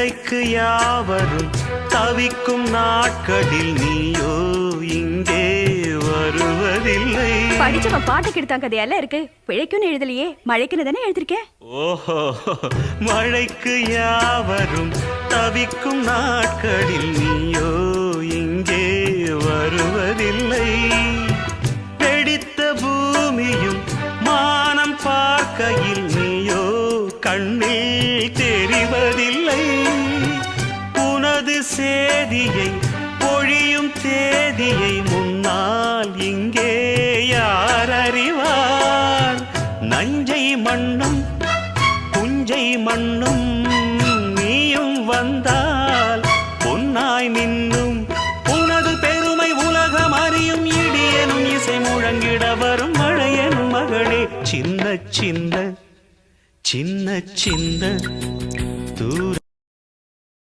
பிழைக்கு யாவரும் தவிக்கும் நாட்களில் நீயோ இங்கே வருவதில்லை. படிச்சவன் பாட்டு கெடுத்தான் கதையெல்லாம் இருக்கு. பிழைக்குன்னு எழுதலையே, மழைக்குன்னு தானே எழுதிருக்கேன். ஓஹோ, மழைக்கு யாவரும் தவிக்கும் நாட்களில் நீயோ இங்கே வருவதில்லை. வெடித்த பூமியும் மானம் பார்க்கையில் நீயோ கண்ணில் தெரிவதில்லை. உனது சேதியை பொழியும் தேதியை முன்னால் இங்கே யார் அறிவார்? நஞ்சை மண்ணும் புஞ்சை மண்ணும் நீயும் வந்தால் பொன்னாய் மின்னும். உனது பெருமை உலகம் அறியும். இடியனும் இசை முழங்கிட வரும் மழையனும் மகளே. சின்ன சின்ன சின்ன சின்ன